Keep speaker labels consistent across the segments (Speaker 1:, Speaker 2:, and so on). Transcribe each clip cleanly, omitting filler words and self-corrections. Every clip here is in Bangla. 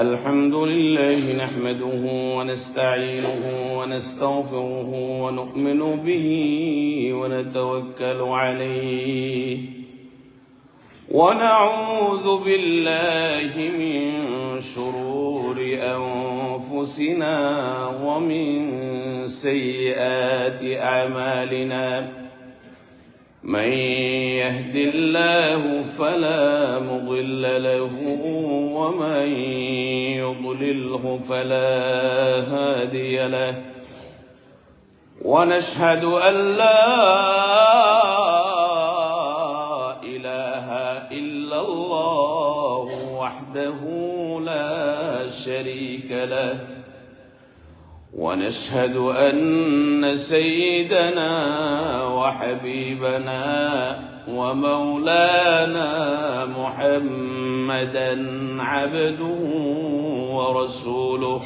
Speaker 1: الحمد لله نحمده ونستعينه ونستغفره ونؤمن به ونتوكل عليه ونعوذ بالله من شرور أنفسنا ومن سيئات أعمالنا من يهد الله فلا مضل له ومن يضلله فلا هادي له ونشهد أن لا إله إلا الله وحده لا شريك له ونشهد أن سيدنا وحبيبنا ومولانا محمدا عبده ورسوله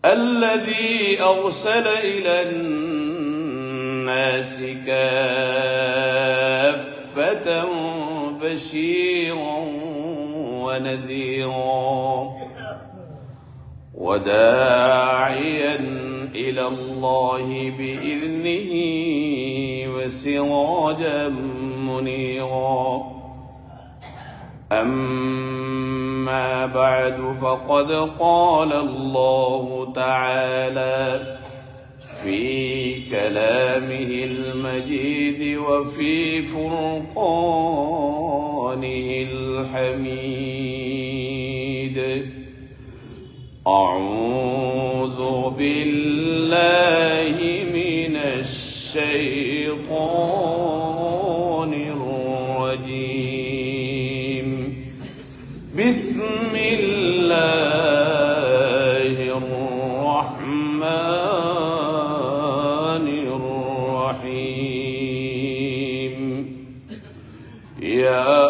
Speaker 1: الذي أرسل إلى الناس كافة بشيرا ونذيرا وداعيا إلى الله بإذنه وسراجا منيرا أما بعد فقد قال الله تعالى في كلامه المجيد وفي فرقانه الحميد أعوذ بالله من الشيطان الرجيم بسم الله الرحمن الرحيم يا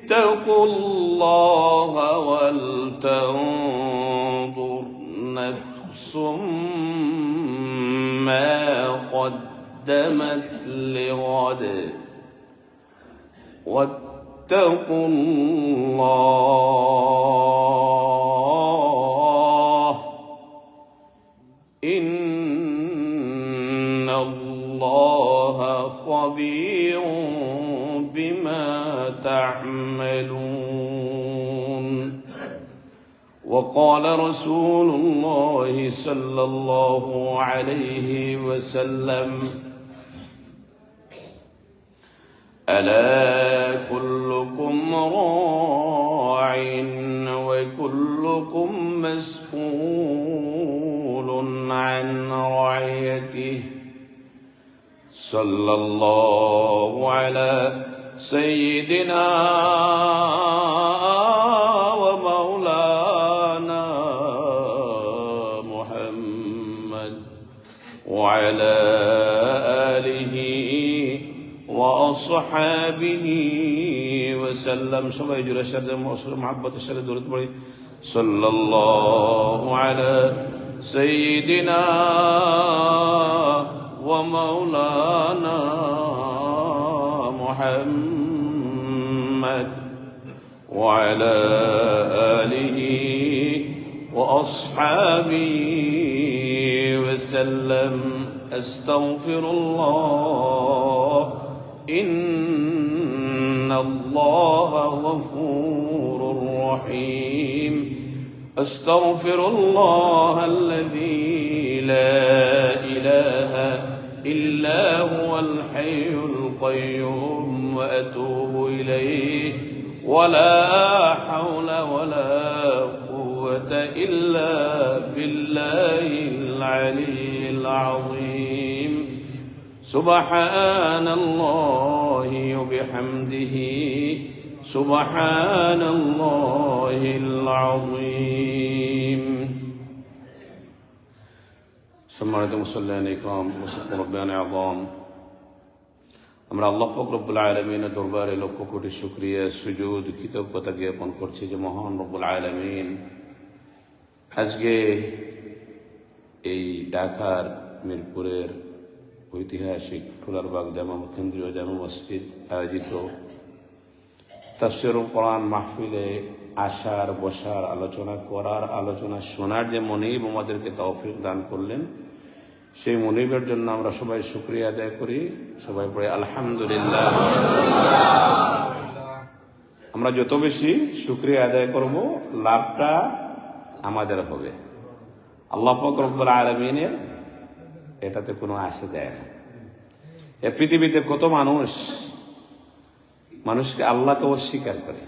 Speaker 1: اتقوا الله ولتنظر نفس ما قدمت لغد واتقوا الله إن الله خبير بما تعملون وقال رسول الله صلى الله عليه وسلم ألا كلكم راع وكلكم مسؤول عن رعيته صلى الله على سيدنا ومولانا محمد وعلى آله وأصحابه وسلم সবাই জুড়ে সাথে মহব্বতের সাথে দরুদ পড়ি সাল্লাল্লাহু আলা সাইয়্যিদিনা ওয়া মাওলানা محمد وعلى آله وأصحابه وسلم أستغفر الله إن الله غفور رحيم أستغفر الله الذي لا إله إلا هو الحي القيوم وأتوب إليه ولا حول ولا قوة إلا بالله العلي العظيم سبحان الله وبحمده سبحان الله العظيم সম্মানিত মুসল্লিয়ান ইকরাম মুরব্বিয়ান আযম আমরা আল্লাহ পাক রব্বুল আলামিনের দরবারে লক্ষ কোটি শুকরিয়া সুজুদ কৃতজ্ঞতা জ্ঞাপন করছি যে মহান রব্বুল আলামিন আজকে এই ঢাকার মিরপুরের ঐতিহাসিক ফুলারবাগ কেন্দ্রীয় জামা মসজিদ আয়োজিত তাফসীরুল কোরআন মাহফিলে আসার, বসার, আলোচনা করার, আলোচনা শোনার যে মনিব আমাদেরকে তৌফিক দান করলেন, সেই মনিবের জন্য আমরা সবাই শুকরিয়া আদায় করি। সবাই পড়ে আলহামদুলিল্লাহ। আমরা যত বেশি শুকরিয়া আদায় করব, লাভটা আমাদের হবে। আল্লাহ পাক রব্বুল আলামিনের এটাতে কোনো আসে দেয় না। এ পৃথিবীতে কত মানুষকে আল্লাহকে অস্বীকার করে,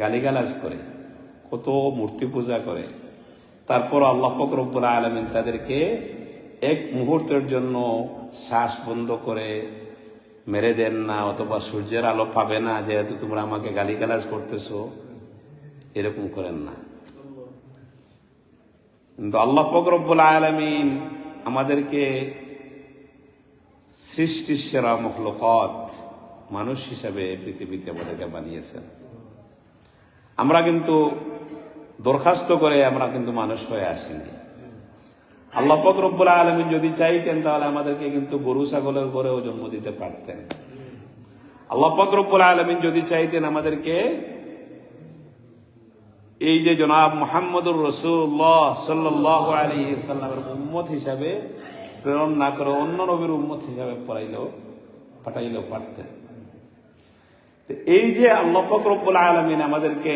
Speaker 1: গালিগালাজ করে, কত মূর্তি পূজা করে, তারপর আল্লাহ পাক রব্বুল আলামিন তাদেরকে এক মুহূর্তের জন্য শ্বাস বন্ধ করে মেরে দেন না, অথবা সূর্যের আলো পাবে না যেহেতু তোমরা আমাকে গালিগালাজ করতেছো, এরকম করেন না। কিন্তু আল্লাহ পাক রব্বুল আলামিন আমাদেরকে সৃষ্টির সেরা মখলুকাত মানুষ হিসাবে পৃথিবীতে আমাদেরকে বানিয়েছেন। আমরা কিন্তু দরখাস্ত করে আমরা কিন্তু মানুষ হয়ে আসিনি। আল্লাহ পাক রব্বুল আলামিন যদি চাইতেন তাহলে আমাদেরকে কিন্তু গরু ছাগলের ঘরেও জন্ম দিতে পারতেন। আল্লাহ পাক রব্বুল আলামিন যদি চাইতেন আমাদেরকে এই যে জনাব মুহাম্মদুর রাসূলুল্লাহ সাল্লাল্লাহু আলাইহি সাল্লামের উম্মত হিসাবে প্রেরণ না করে অন্য নবীর উম্মত হিসাবে পাঠাইলেও পারতেন। এই যে আল্লাহ পাক রব্বুল আলামিন আমাদেরকে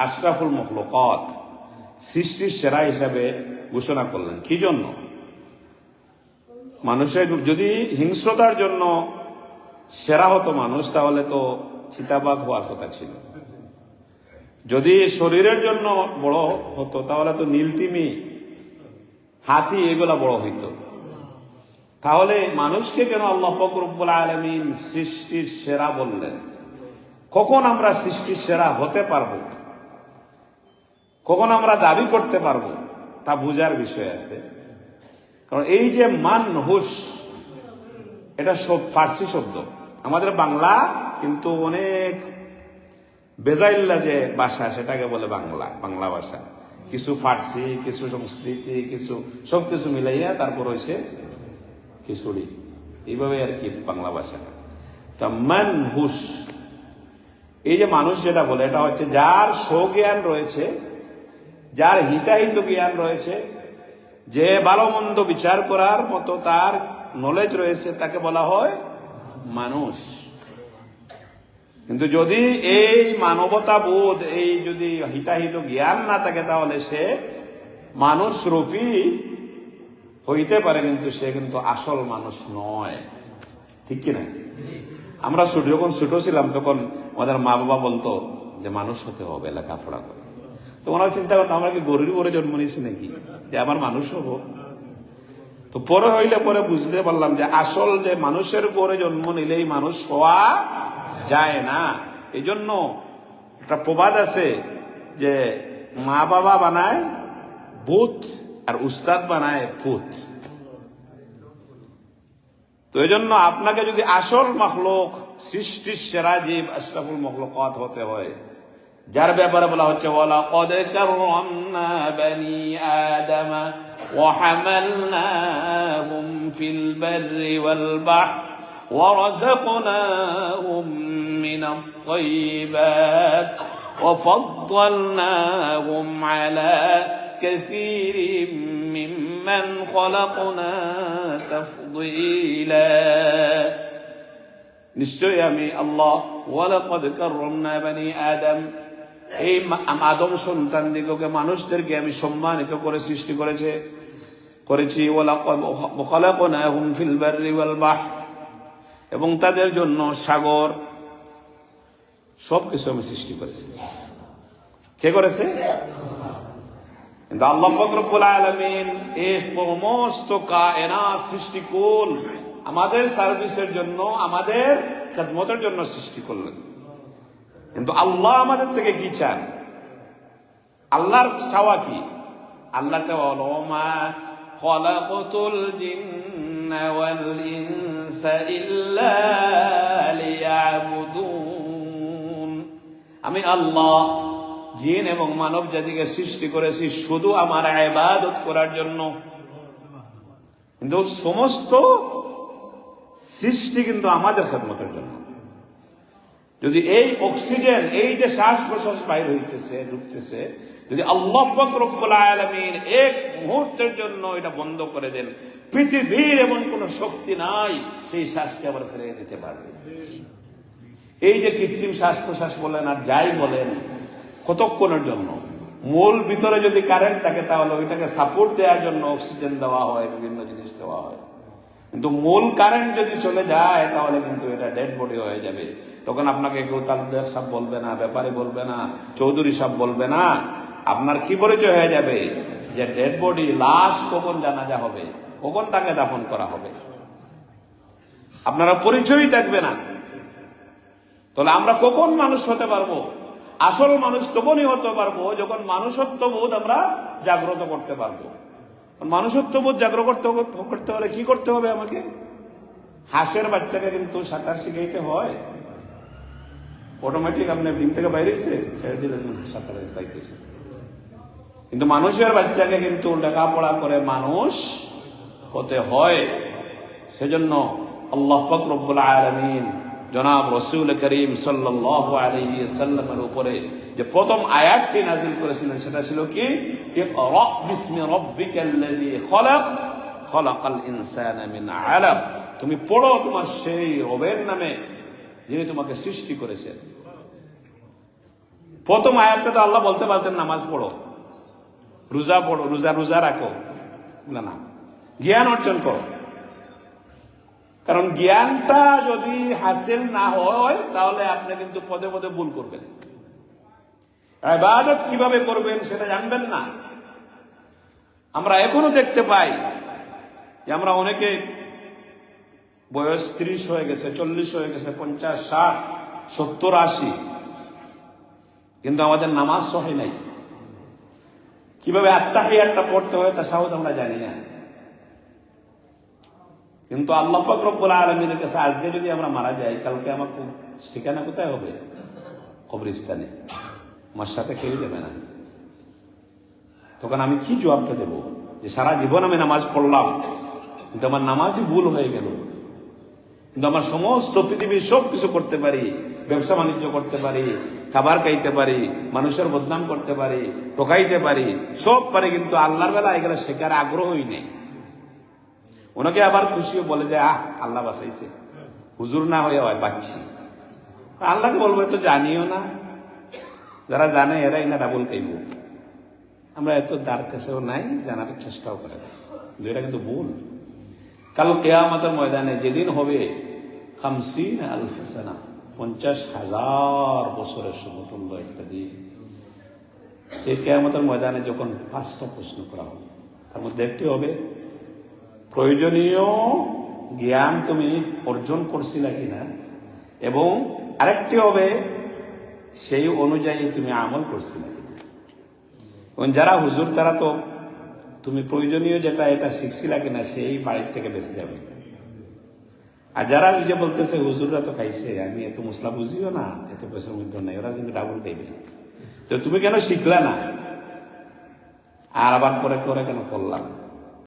Speaker 1: আশরাফুল মখলুকাত, সৃষ্টির সেরা হিসাবে ঘোষণা করলেন, কি জন্য? মানুষের যদি হিংস্রতার জন্য সেরা হতো মানুষ, তাহলে তো চিতাবাঘ হওয়ার কথা ছিল। যদি শরীরের জন্য বড় হতো তাহলে তো নীলতিমি, হাতি এগুলা বড় হইতো। তাহলে মানুষকে কেন আল্লাহ পাক রব্বুল আলামিন সৃষ্টির সেরা বললেন? কখন আমরা সৃষ্টির সেরা হতে পারবো, কখন আমরা দাবি করতে পারবো, তা বুঝার বিষয় আছে। কারণ এই যে মানহুস, এটা সব ফার্সি শব্দ। আমাদের বাংলা কিন্তু অনেক বেজাইল্লা যে ভাষা, সেটাকে বলে বাংলা ভাষা। কিছু ফার্সি, কিছু সংস্কৃতি, কিছু সবকিছু মিলাইয়া তারপর হয়েছে খিচুড়ি, এইভাবে আর কি বাংলা ভাষা। তা মানহুস, এই যে মানুষ যেটা বলে, এটা হচ্ছে যার স্বজ্ঞান রয়েছে, যার হিতাহিত জ্ঞান রয়েছে, যে ভালো মন্দ বিচার করার মতো তার নলেজ রয়েছে, তাকে বলা হয় মানুষ। কিন্তু যদি এই মানবতা বোধ, এই যদি হিতাহিত জ্ঞান না থাকে, তাহলে সে মানুষ রূপী হইতে পারে, কিন্তু সে কিন্তু আসল মানুষ নয়। ঠিক কিনা? আমরা যখন ছোট ছিলাম তখন আমাদের মা বাবা বলতো যে মানুষ হতে হবে, লেখাপড়া করে। তো ওনারা চিন্তা করতো আমরা কি গরুর ঘরে জন্ম নিয়েছি নাকি, যে আমার মানুষ হবো? তো পরে পরে বুঝতে পারলাম যে আসল যে মানুষের ঘরে জন্ম নিলেই মানুষ হওয়া যায় না। এই জন্য একটা প্রবাদ আছে যে মা বাবা বানায় ভূত আর উস্তাদ বানায় ভূত। তো এই জন্য আপনাকে যদি আসল মখলুক, সৃষ্টির সেরা জীব, আশরাফুল মখলুকাত হতে হয়, যার ব্যাপারে বলা হচ্ছে ওয়ালাকাদ কাররামনা বানি আদম ওয়া হামালনাহুম ফিল বাররি ওয়াল বাহর ওয়া রাযাকনাহুম মিনাত তাইয়্যিবাত ওয়া ফাদ্দালনাহুম আলা কাসীরিম মিম্মান খালাকনা তাফদীলা। নিশ্চয়ই আমি আল্লাহ ওয়ালাকাদ কাররামনা বানি আদম, এই আদম সন্তান দিগকে, মানুষদেরকে আমি সম্মানিত করে সৃষ্টি করেছি। ওয়ালাকাদ খালাকনাহুম ফিল বাররি ওয়াল বাহর, এবং তাদের জন্য সাগর, সবকিছু আমি সৃষ্টি করেছি। কে করেছে? কিন্তু আল্লাহ পাক রব্বুল আলামিন এই সমস্ত কায়নাত সৃষ্টিকুল আমাদের সার্ভিসের জন্য, আমাদের খেদমতের জন্য সৃষ্টি করলেন। কিন্তু আল্লাহ আমাদের থেকে কি চান? আল্লাহর চাওয়া কি? আল্লাহর চাওয়া হলো মা খালাকতুল জিন্না ওয়াল ইনসা ইল্লা লিয়াবুদুন, আমি আল্লাহ জিন এবং মানব জাতিকে সৃষ্টি করেছি শুধু আমার ইবাদত করার জন্য। কিন্তু সমস্ত সৃষ্টি কিন্তু আমাদের খেদমতের জন্য। যদি এই অক্সিজেন, এই যে শ্বাস প্রশ্বাস বাইর হইতেছে ঢুকতেছে, যদি আল্লাহ পাক রব্বুল আলামিন এক মুহূর্তের জন্য এটা বন্ধ করে দেন, পৃথিবীর এমন কোন শক্তি নাই সেই শ্বাসকে আবার ফিরিয়ে দিতে পারবে। এই যে কৃত্রিম শ্বাস প্রশ্বাস বলেন আর যাই বলেন, কতক্ষণের জন্য? মূল ভিতরে যদি কারেন্ট থাকে তাহলে ওইটাকে সাপোর্ট দেওয়ার জন্য অক্সিজেন দেওয়া হয়, বিভিন্ন জিনিস দেওয়া হয়। কিন্তু মূল কারেন্ট যদি চলে যায় তাহলে কিন্তু এটা ডেড বডি হয়ে যাবে। তখন আপনাকে কেউ তালুকদার সাহেব বলবে না, ব্যাপারী বলবে না, চৌধুরী সাহেব বলবে না। আপনার কি পরিচয় হয়ে যাবে যে ডেড বডি, লাশ কখন জানাজা হবে, কখন তাকে দাফন করা হবে, আপনারা পরিচয়ই থাকবে না। তাহলে আমরা কখন মানুষ হতে পারবো? আসল মানুষ তখনই হতে পারবো যখন মানুষত্ববোধ আমরা জাগ্রত করতে পারবো। মানুষত্ববোধ জাগ্রত করতে হলে কি করতে হবে? আমাকে হাঁসের বাচ্চাকে কিন্তু সাঁতার শিখাইতে হয়। অটোমেটিক আপনি ডিম থেকে বাইরেছে ছেড়ে দিলে সাঁতার পাইতেছে। কিন্তু মানুষের বাচ্চাকে কিন্তু লেখাপড়া করে মানুষ হতে হয়। সেজন্য আল্লাহ পাক রব্বুল আলামিন জনাব রাসূল করিম সাল্লাল্লাহু আলাইহি ওয়াসাল্লামের উপরে যে প্রথম আয়াতটি নাযিল করেছিলেন সেটা ছিল কি? ইকরা বিসমি রাব্বিকাল্লাযী খলাক, খলাকাল ইনসানা মিন আলাক। তুমি পড়ো তোমার সেই রবের নামে যিনি তোমাকে সৃষ্টি করেছেন। প্রথম আয়াতটা তো আল্লাহ বলতে পারতেন নামাজ পড়ো, রোজা পড়ো, রোজা রাখো, না, জ্ঞান অর্জন করো। কারণ জ্ঞানটা যদি হাসিল না হয় তাহলে আপনি কিন্তু পদে পদে ভুল করবেন। ইবাদত কিভাবে করবেন সেটা জানবেন না। আমরা এখনো দেখতে পাই যে আমরা অনেকে বয়স 30 হয়ে গেছে, 40 হয়ে গেছে, 50, 60, 70, 80, কিন্তু আমাদের নামাজ সহি নাই। কিভাবে আত্তাহিয়াতটা পড়তে হয় তাশাহুদ আমরা জানি না। কিন্তু আল্লাহ পাক রব্বুল আলামিনের কাছে আজকে যদি আমরা মারা যাই, কালকে আমার ঠিকানা কোথায় হবে? কবরস্থানে। আমার সাথে কেউ যাবে না। তখন আমি কি জবাবটা দেব যে সারা জীবন আমি নামাজ পড়লাম কিন্তু আমার নামাজই ভুল হয়ে গেল। কিন্তু আমার সমস্ত পৃথিবীর সব কিছু করতে পারি, ব্যবসা বাণিজ্য করতে পারি, খাবার খাইতে পারি, মানুষের বদনাম করতে পারি, ঠকাইতে পারি, সব পারি, কিন্তু আল্লাহর বেলা এগুলো শেখার আগ্রহই নেই। ওনাকে আবার খুশিও বলে যে আল্লাহ বাঁচাইছে, হুজুর না হয়ে হয় বাঁচছি। আল্লাহকে বলবো এত জানিও না, যারা জানে এরাই না ডাবল খাইব। আমরা এত দার কাছেও নাই, জানার চেষ্টাও করে না, কিন্তু এটা কিন্তু ভুল। কাল কিয়ামতের ময়দানে যেদিন হবে 50,000 সানা, 50,000 বছরের সমতুল্য একটা দিন, সেই কিয়ামতের ময়দানে যখন 5টা প্রশ্ন করা হবে, তার মধ্যে একটি হবে প্রয়োজনীয় জ্ঞান তুমি অর্জন করছিলা কিনা, এবং আরেকটি হবে সেই অনুযায়ী তুমি আমল করছিলা কিনা। এবং যারা হুজুর তারা তো তুমি প্রয়োজনীয় যেটা এটা শিখছিলা কিনা সেই বাড়ির থেকে বেঁচে যাবে। আর যারা যে বলতেছে হুজুররা তো খাইছে, আমি এত মশলা বুঝিও না, এত পয়সার মধ্যে নাই, ওরা কিন্তু ডাবল খাইবে। তো তুমি কেন শিখলা না, আর আবার পরে করে কেন করলাম?